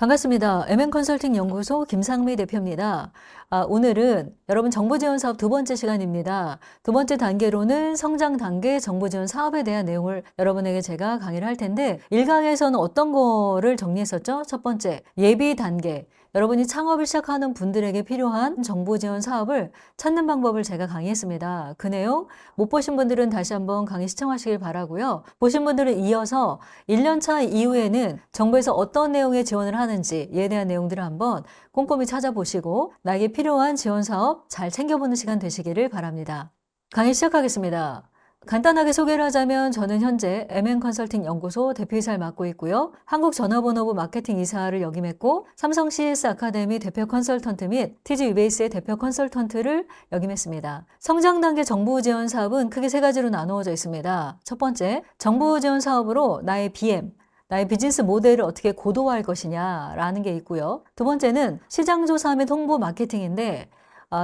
반갑습니다. MN컨설팅 연구소 김상미 대표입니다. 오늘은 여러분 정보지원 사업 두 번째 시간입니다. 두 번째 단계로는 성장 단계 정보지원 사업에 대한 내용을 여러분에게 제가 강의를 할 텐데 1강에서는 어떤 거를 정리했었죠? 첫 번째, 예비 단계. 여러분이 창업을 시작하는 분들에게 필요한 정보지원 사업을 찾는 방법을 제가 강의했습니다. 그 내용 못 보신 분들은 다시 한번 강의 시청하시길 바라고요. 보신 분들은 이어서 1년차 이후에는 정부에서 어떤 내용의 지원을 하는지에 대한 내용들을 한번 꼼꼼히 찾아보시고 나에게 필요한 지원 사업 잘 챙겨보는 시간 되시기를 바랍니다. 강의 시작하겠습니다. 간단하게 소개를 하자면 저는 현재 MN컨설팅 연구소 대표이사를 맡고 있고요. 한국전화번호부 마케팅 이사를 역임했고 삼성 CS 아카데미 대표 컨설턴트 및 TG 유베이스의 대표 컨설턴트를 역임했습니다. 성장 단계 정보 지원 사업은 크게 세 가지로 나누어져 있습니다. 첫 번째, 정보 지원 사업으로 나의 BM, 나의 비즈니스 모델을 어떻게 고도화할 것이냐라는 게 있고요. 두 번째는 시장조사 및 홍보 마케팅인데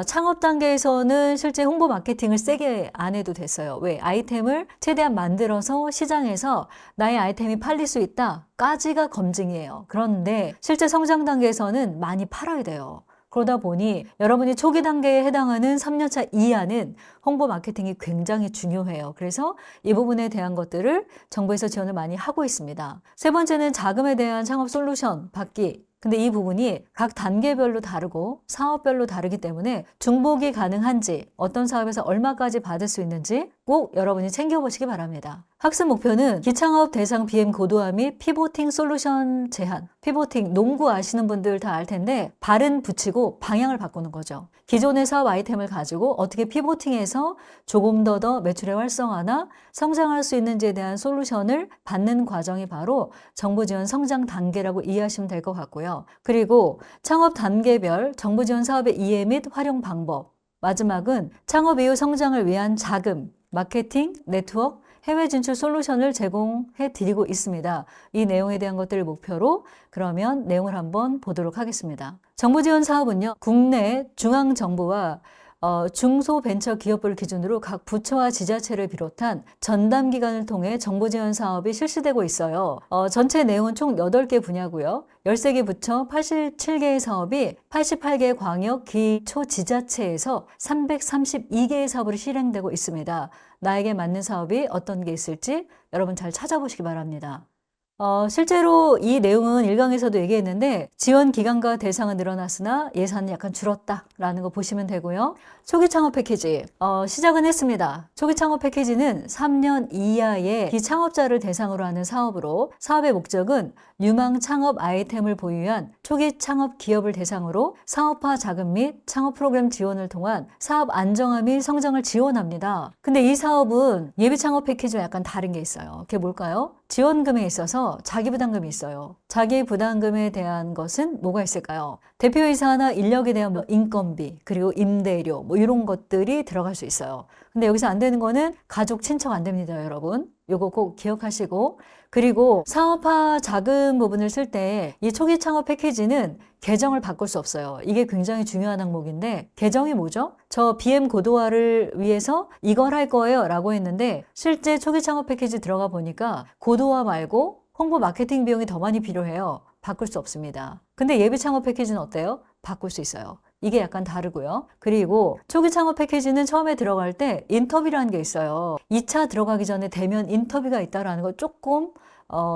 창업 단계에서는 실제 홍보 마케팅을 세게 안 해도 됐어요. 왜? 아이템을 최대한 만들어서 시장에서 나의 아이템이 팔릴 수 있다까지가 검증이에요. 그런데 실제 성장 단계에서는 많이 팔아야 돼요. 그러다 보니 여러분이 초기 단계에 해당하는 3년차 이하는 홍보 마케팅이 굉장히 중요해요. 그래서 이 부분에 대한 것들을 정부에서 지원을 많이 하고 있습니다. 세 번째는 자금에 대한 창업 솔루션 받기. 근데 이 부분이 각 단계별로 다르고 사업별로 다르기 때문에 중복이 가능한지 어떤 사업에서 얼마까지 받을 수 있는지 꼭 여러분이 챙겨보시기 바랍니다. 학습 목표는 기창업 대상 BM 고도화 및 피보팅 솔루션 제한. 피보팅, 농구 아시는 분들 다 알 텐데 발은 붙이고 방향을 바꾸는 거죠. 기존의 사업 아이템을 가지고 어떻게 피보팅해서 조금 더 매출의 활성화나 성장할 수 있는지에 대한 솔루션을 받는 과정이 바로 정부 지원 성장 단계라고 이해하시면 될 것 같고요. 그리고 창업 단계별 정부 지원 사업의 이해 및 활용 방법. 마지막은 창업 이후 성장을 위한 자금, 마케팅, 네트워크, 해외 진출 솔루션을 제공해 드리고 있습니다. 이 내용에 대한 것들을 목표로 그러면 내용을 한번 보도록 하겠습니다. 정부 지원 사업은요, 국내 중앙정부와 중소벤처기업부를 기준으로 각 부처와 지자체를 비롯한 전담기관을 통해 정부 지원 사업이 실시되고 있어요. 전체 내용은 총 8개 분야고요. 13개 부처 87개의 사업이 88개 광역 기초지자체에서 332개의 사업으로 실행되고 있습니다. 나에게 맞는 사업이 어떤 게 있을지 여러분 잘 찾아보시기 바랍니다. 실제로 이 내용은 1강에서도 얘기했는데 지원 기간과 대상은 늘어났으나 예산은 약간 줄었다라는 거 보시면 되고요. 초기 창업 패키지 시작은 했습니다. 초기 창업 패키지는 3년 이하의 기창업자를 대상으로 하는 사업으로 사업의 목적은 유망 창업 아이템을 보유한 초기 창업 기업을 대상으로 사업화 자금 및 창업 프로그램 지원을 통한 사업 안정화 및 성장을 지원합니다. 근데 이 사업은 예비 창업 패키지와 약간 다른 게 있어요. 그게 뭘까요? 지원금에 있어서 자기부담금이 있어요. 자기부담금에 대한 것은 뭐가 있을까요? 대표이사나 인력에 대한 인건비, 그리고 임대료, 이런 것들이 들어갈 수 있어요. 근데 여기서 안 되는 거는 가족, 친척 안 됩니다, 여러분. 요거 꼭 기억하시고. 그리고 사업화 자금 부분을 쓸 때 이 초기 창업 패키지는 계정을 바꿀 수 없어요. 이게 굉장히 중요한 항목인데 계정이 뭐죠? 저 BM 고도화를 위해서 이걸 할 거예요 라고 했는데 실제 초기 창업 패키지 들어가 보니까 고도화 말고 홍보 마케팅 비용이 더 많이 필요해요. 바꿀 수 없습니다. 근데 예비 창업 패키지는 어때요? 바꿀 수 있어요. 이게 약간 다르고요. 그리고 초기 창업 패키지는 처음에 들어갈 때 인터뷰라는 게 있어요. 2차 들어가기 전에 대면 인터뷰가 있다라는 걸 조금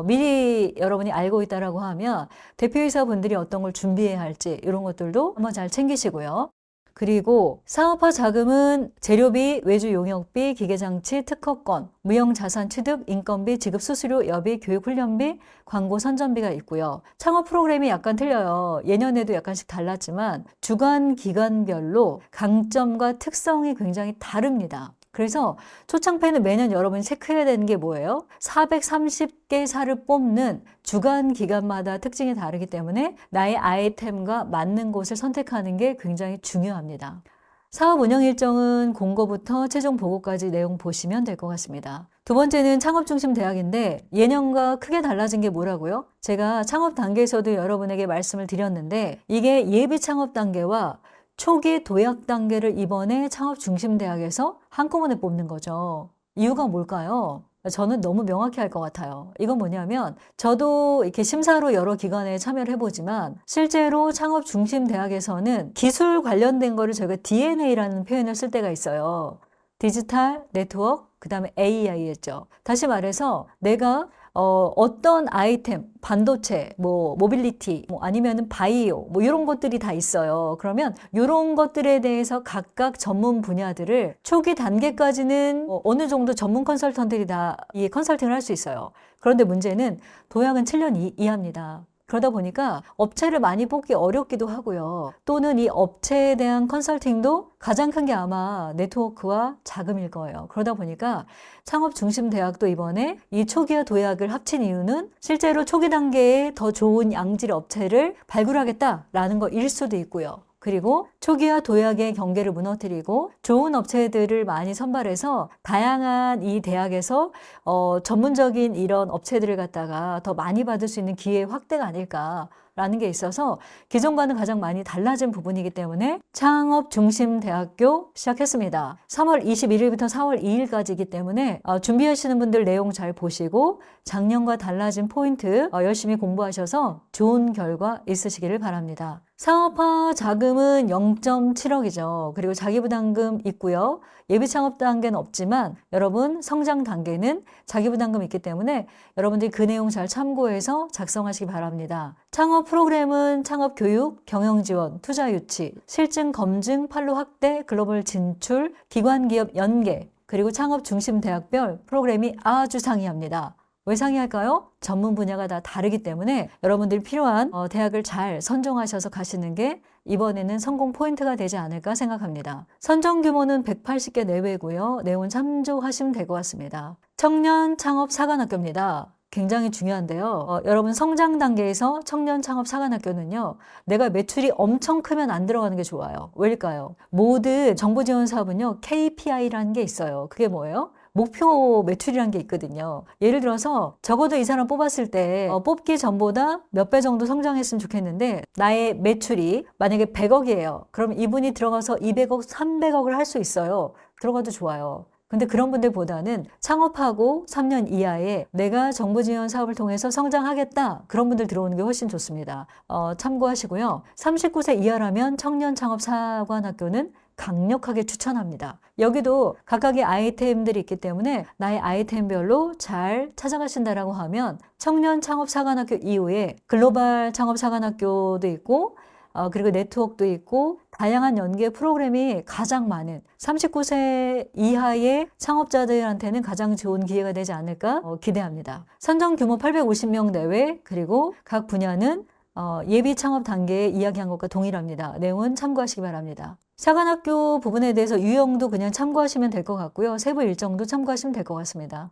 미리 여러분이 알고 있다라고 하면 대표이사 분들이 어떤 걸 준비해야 할지 이런 것들도 한번 잘 챙기시고요. 그리고 사업화 자금은 재료비, 외주 용역비, 기계장치, 특허권, 무형자산 취득, 인건비, 지급 수수료, 여비, 교육훈련비, 광고 선전비가 있고요. 창업 프로그램이 약간 틀려요. 예년에도 약간씩 달랐지만 주간 기간별로 강점과 특성이 굉장히 다릅니다. 그래서 초창패는 매년 여러분이 체크해야 되는 게 뭐예요? 430개사를 뽑는 주간 기간마다 특징이 다르기 때문에 나의 아이템과 맞는 곳을 선택하는 게 굉장히 중요합니다. 사업 운영 일정은 공고부터 최종 보고까지 내용 보시면 될 것 같습니다. 두 번째는 창업중심 대학인데 예년과 크게 달라진 게 뭐라고요? 제가 창업 단계에서도 여러분에게 말씀을 드렸는데 이게 예비 창업 단계와 초기 도약 단계를 이번에 창업중심대학에서 한꺼번에 뽑는 거죠. 이유가 뭘까요? 저는 너무 명확히 할 것 같아요. 이건 뭐냐면 저도 이렇게 심사로 여러 기관에 참여를 해보지만 실제로 창업 중심 대학에서는 기술 관련된 거를 저희가 DNA라는 표현을 쓸 때가 있어요. 디지털, 네트워크, 그 다음에 AI였죠. 다시 말해서 내가 어떤 아이템, 반도체, 뭐 모빌리티, 뭐 아니면은 바이오, 뭐 이런 것들이 다 있어요. 그러면 이런 것들에 대해서 각각 전문 분야들을 초기 단계까지는 어느 정도 전문 컨설턴트들이 다 이 컨설팅을 할 수 있어요. 그런데 문제는 도약은 7년 이하입니다. 그러다 보니까 업체를 많이 뽑기 어렵기도 하고요. 또는 이 업체에 대한 컨설팅도 가장 큰 게 아마 네트워크와 자금일 거예요. 그러다 보니까 창업 중심 대학도 이번에 이 초기와 도약을 합친 이유는 실제로 초기 단계에 더 좋은 양질의 업체를 발굴하겠다라는 거일 수도 있고요. 그리고 초기와 도약의 경계를 무너뜨리고 좋은 업체들을 많이 선발해서 다양한 이 대학에서 전문적인 이런 업체들을 갖다가 더 많이 받을 수 있는 기회 확대가 아닐까라는 게 있어서 기존과는 가장 많이 달라진 부분이기 때문에 창업 중심 대학교 시작했습니다. 3월 21일부터 4월 2일까지이기 때문에 준비하시는 분들 내용 잘 보시고 작년과 달라진 포인트 열심히 공부하셔서 좋은 결과 있으시기를 바랍니다. 사업화 자금은 0.7억이죠. 그리고 자기부담금 있고요. 예비창업 단계는 없지만 여러분 성장 단계는 자기부담금 있기 때문에 여러분들이 그 내용 잘 참고해서 작성하시기 바랍니다. 창업 프로그램은 창업 교육, 경영 지원, 투자 유치, 실증 검증, 판로 확대, 글로벌 진출, 기관 기업 연계, 그리고 창업 중심 대학별 프로그램이 아주 상이합니다. 왜 상이할까요? 전문 분야가 다 다르기 때문에 여러분들이 필요한 대학을 잘 선정하셔서 가시는 게 이번에는 성공 포인트가 되지 않을까 생각합니다. 선정 규모는 180개 내외고요. 내용 참조하시면 될 것 같습니다. 청년 창업 사관학교입니다. 굉장히 중요한데요. 여러분 성장 단계에서 청년 창업 사관학교는요. 내가 매출이 엄청 크면 안 들어가는 게 좋아요. 왜일까요? 모든 정부 지원 사업은요. KPI라는 게 있어요. 그게 뭐예요? 목표 매출이라는 게 있거든요. 예를 들어서 적어도 이 사람 뽑았을 때 뽑기 전보다 몇 배 정도 성장했으면 좋겠는데 나의 매출이 만약에 100억이에요. 그럼 이분이 들어가서 200억, 300억을 할 수 있어요. 들어가도 좋아요. 근데 그런 분들보다는 창업하고 3년 이하에 내가 정부 지원 사업을 통해서 성장하겠다. 그런 분들 들어오는 게 훨씬 좋습니다. 참고하시고요. 39세 이하라면 청년 창업 사관학교는 강력하게 추천합니다. 여기도 각각의 아이템들이 있기 때문에 나의 아이템별로 잘 찾아가신다라고 하면 청년 창업 사관학교 이후에 글로벌 창업 사관학교도 있고 그리고 네트워크도 있고 다양한 연계 프로그램이 가장 많은 39세 이하의 창업자들한테는 가장 좋은 기회가 되지 않을까 기대합니다. 선정 규모 850명 내외 그리고 각 분야는 예비 창업 단계에 이야기한 것과 동일합니다. 내용은 참고하시기 바랍니다. 사관학교 부분에 대해서 유형도 그냥 참고하시면 될 것 같고요. 세부 일정도 참고하시면 될 것 같습니다.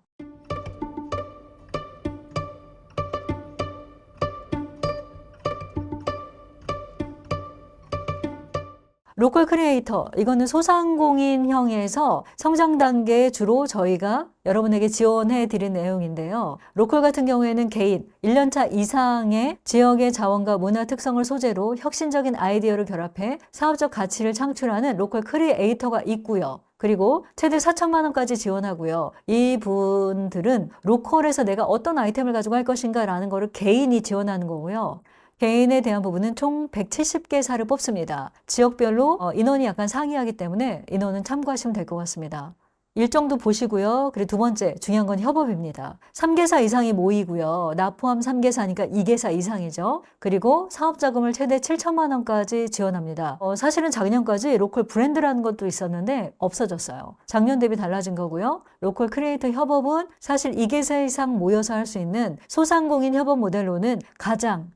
로컬 크리에이터, 이거는 소상공인형에서 성장 단계에 주로 저희가 여러분에게 지원해 드린 내용인데요. 로컬 같은 경우에는 개인, 1년차 이상의 지역의 자원과 문화 특성을 소재로 혁신적인 아이디어를 결합해 사업적 가치를 창출하는 로컬 크리에이터가 있고요. 그리고 최대 4천만 원까지 지원하고요. 이분들은 로컬에서 내가 어떤 아이템을 가지고 할 것인가 라는 거를 개인이 지원하는 거고요. 개인에 대한 부분은 총 170개사를 뽑습니다. 지역별로 인원이 약간 상이하기 때문에 인원은 참고하시면 될 것 같습니다. 일정도 보시고요. 그리고 두 번째 중요한 건 협업입니다. 3개사 이상이 모이고요. 나 포함 3개사니까 2개사 이상이죠. 그리고 사업자금을 최대 7천만 원까지 지원합니다. 사실은 작년까지 로컬 브랜드라는 것도 있었는데 없어졌어요. 작년 대비 달라진 거고요. 로컬 크리에이터 협업은 사실 2개사 이상 모여서 할 수 있는 소상공인 협업 모델로는 가장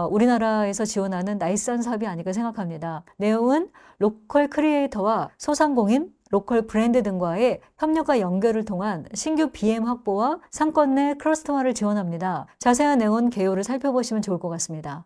우리나라에서 지원하는 나이스한 사업이 아닐까 생각합니다. 내용은 로컬 크리에이터와 소상공인, 로컬 브랜드 등과의 협력과 연결을 통한 신규 BM 확보와 상권 내 클러스터화를 지원합니다. 자세한 내용은 개요를 살펴보시면 좋을 것 같습니다.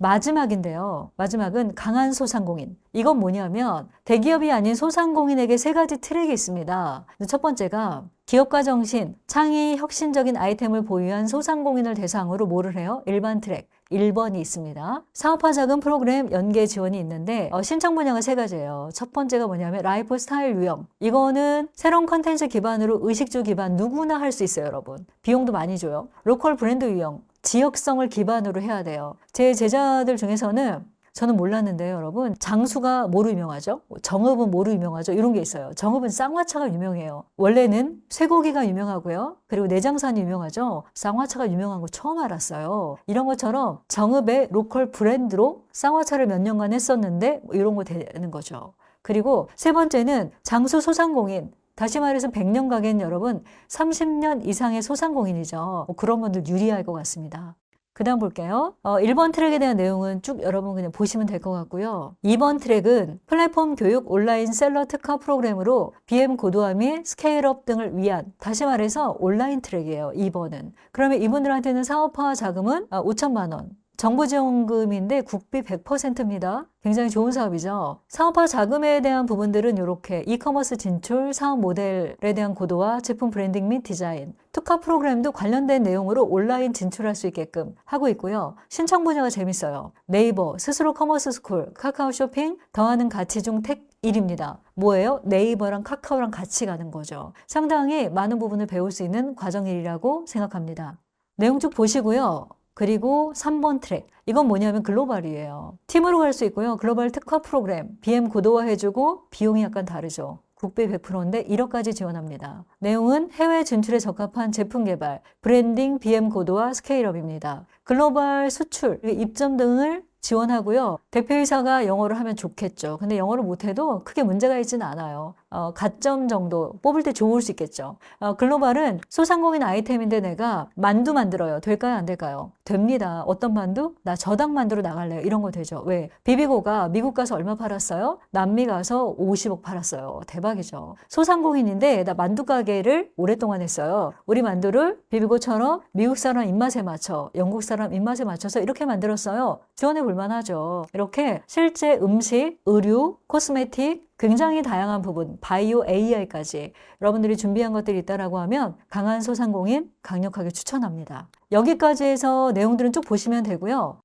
마지막인데요. 마지막은 강한 소상공인. 이건 뭐냐면 대기업이 아닌 소상공인에게 세 가지 트랙이 있습니다. 첫 번째가 기업가 정신, 창의 혁신적인 아이템을 보유한 소상공인을 대상으로 뭐를 해요? 일반 트랙. 1번이 있습니다. 사업화 자금 프로그램 연계 지원이 있는데 신청 분야가 세 가지예요. 첫 번째가 뭐냐면 라이프 스타일 유형. 이거는 새로운 컨텐츠 기반으로 의식주 기반 누구나 할 수 있어요, 여러분. 비용도 많이 줘요. 로컬 브랜드 유형. 지역성을 기반으로 해야 돼요. 제 제자들 중에서는 저는 몰랐는데요, 여러분. 장수가 뭐로 유명하죠? 정읍은 뭐로 유명하죠? 이런 게 있어요. 정읍은 쌍화차가 유명해요. 원래는 쇠고기가 유명하고요. 그리고 내장산이 유명하죠. 쌍화차가 유명한 거 처음 알았어요. 이런 것처럼 정읍의 로컬 브랜드로 쌍화차를 몇 년간 했었는데 이런 거 되는 거죠. 그리고 세 번째는 장수 소상공인. 다시 말해서 100년 가게는 여러분 30년 이상의 소상공인이죠. 그런 분들 유리할 것 같습니다. 그 다음 볼게요. 1번 트랙에 대한 내용은 쭉 여러분 그냥 보시면 될 것 같고요. 2번 트랙은 플랫폼 교육 온라인 셀러 특화 프로그램으로 BM 고도화 및 스케일업 등을 위한, 다시 말해서 온라인 트랙이에요. 2번은. 그러면 이분들한테는 사업화 자금은 5천만 원. 정부 지원금인데 국비 100%입니다. 굉장히 좋은 사업이죠. 사업화 자금에 대한 부분들은 이렇게 이커머스 진출, 사업 모델에 대한 고도화, 제품 브랜딩 및 디자인, 특화 프로그램도 관련된 내용으로 온라인 진출할 수 있게끔 하고 있고요. 신청 분야가 재밌어요. 네이버, 스스로 커머스 스쿨, 카카오 쇼핑, 더하는 가치 중 택 1입니다. 뭐예요? 네이버랑 카카오랑 같이 가는 거죠. 상당히 많은 부분을 배울 수 있는 과정이라고 생각합니다. 내용 쭉 보시고요. 그리고 3번 트랙. 이건 뭐냐면 글로벌이에요. 팀으로 갈 수 있고요. 글로벌 특화 프로그램, BM 고도화 해주고 비용이 약간 다르죠. 국비 100%인데 1억까지 지원합니다. 내용은 해외 진출에 적합한 제품 개발, 브랜딩, BM 고도화, 스케일업입니다. 글로벌 수출, 입점 등을 지원하고요. 대표이사가 영어를 하면 좋겠죠. 근데 영어를 못해도 크게 문제가 있지는 않아요. 가점 정도 뽑을 때 좋을 수 있겠죠. 글로벌은 소상공인 아이템인데 내가 만두 만들어요. 될까요? 안 될까요? 됩니다. 어떤 만두? 나 저당 만두로 나갈래요. 이런 거 되죠. 왜? 비비고가 미국 가서 얼마 팔았어요? 남미 가서 50억 팔았어요. 대박이죠. 소상공인인데 나 만두 가게를 오랫동안 했어요. 우리 만두를 비비고처럼 미국 사람 입맛에 맞춰, 영국 사람 입맛에 맞춰서 이렇게 만들었어요. 지원해 볼 만하죠. 이렇게 실제 음식, 의류, 코스메틱, 굉장히 다양한 부분, 바이오 AI까지 여러분들이 준비한 것들이 있다라고 하면 강한 소상공인 강력하게 추천합니다. 여기까지 해서 내용들은 쭉 보시면 되고요.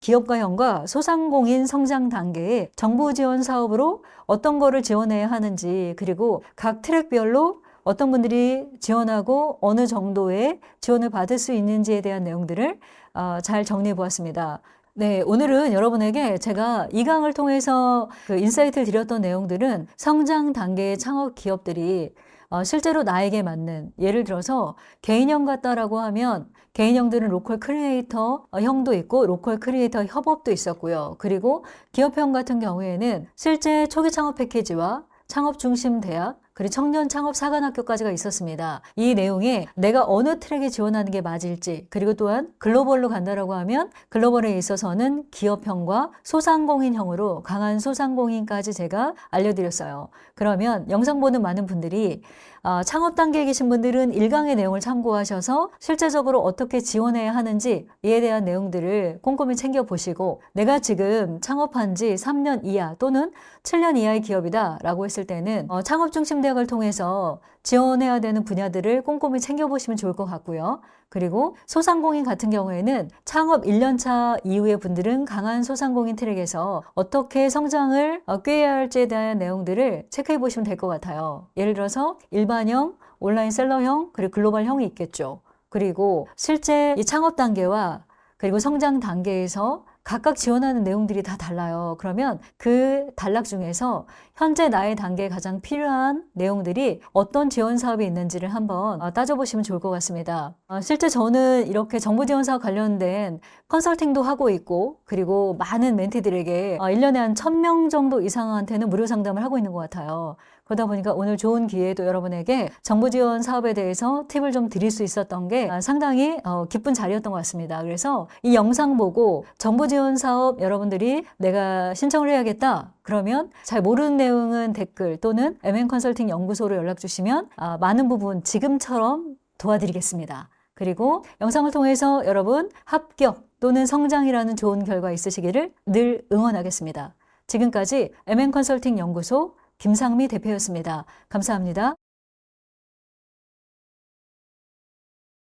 기업가형과 소상공인 성장 단계의 정부 지원 사업으로 어떤 거를 지원해야 하는지, 그리고 각 트랙별로 어떤 분들이 지원하고 어느 정도의 지원을 받을 수 있는지에 대한 내용들을 잘 정리해 보았습니다. 네, 오늘은 여러분에게 제가 이 강을 통해서 그 인사이트를 드렸던 내용들은 성장 단계의 창업 기업들이 실제로 나에게 맞는, 예를 들어서 개인형 같다라고 하면 개인형들은 로컬 크리에이터 형도 있고 로컬 크리에이터 협업도 있었고요. 그리고 기업형 같은 경우에는 실제 초기 창업 패키지와 창업 중심 대학, 그리고 청년 창업 사관학교까지가 있었습니다. 이 내용에 내가 어느 트랙에 지원하는 게 맞을지, 그리고 또한 글로벌로 간다라고 하면 글로벌에 있어서는 기업형과 소상공인형으로 강한 소상공인까지 제가 알려드렸어요. 그러면 영상 보는 많은 분들이 창업 단계에 계신 분들은 1강의 내용을 참고하셔서 실제적으로 어떻게 지원해야 하는지 이에 대한 내용들을 꼼꼼히 챙겨보시고, 내가 지금 창업한 지 3년 이하 또는 7년 이하의 기업이다 라고 했을 때는 창업 중심 대학을 통해서 지원해야 되는 분야들을 꼼꼼히 챙겨보시면 좋을 것 같고요. 그리고 소상공인 같은 경우에는 창업 1년차 이후의 분들은 강한 소상공인 트랙에서 어떻게 성장을 꾀해야 할지에 대한 내용들을 체크해 보시면 될 것 같아요. 예를 들어서 일반형, 온라인 셀러형, 그리고 글로벌형이 있겠죠. 그리고 실제 이 창업 단계와 그리고 성장 단계에서 각각 지원하는 내용들이 다 달라요. 그러면 그 단락 중에서 현재 나의 단계에 가장 필요한 내용들이 어떤 지원 사업이 있는지를 한번 따져보시면 좋을 것 같습니다. 실제 저는 이렇게 정부 지원 사업 관련된 컨설팅도 하고 있고, 그리고 많은 멘티들에게 1년에 한 1000명 정도 이상한테는 무료 상담을 하고 있는 것 같아요. 그러다 보니까 오늘 좋은 기회도 여러분에게 정부 지원 사업에 대해서 팁을 좀 드릴 수 있었던 게 상당히 기쁜 자리였던 것 같습니다. 그래서 이 영상 보고 정부 지원 사업 여러분들이 내가 신청을 해야겠다, 그러면 잘 모르는 내용은 댓글 또는 MN컨설팅 연구소로 연락 주시면 많은 부분 지금처럼 도와드리겠습니다. 그리고 영상을 통해서 여러분 합격 또는 성장이라는 좋은 결과 있으시기를 늘 응원하겠습니다. 지금까지 MN컨설팅 연구소 김상미 대표였습니다. 감사합니다.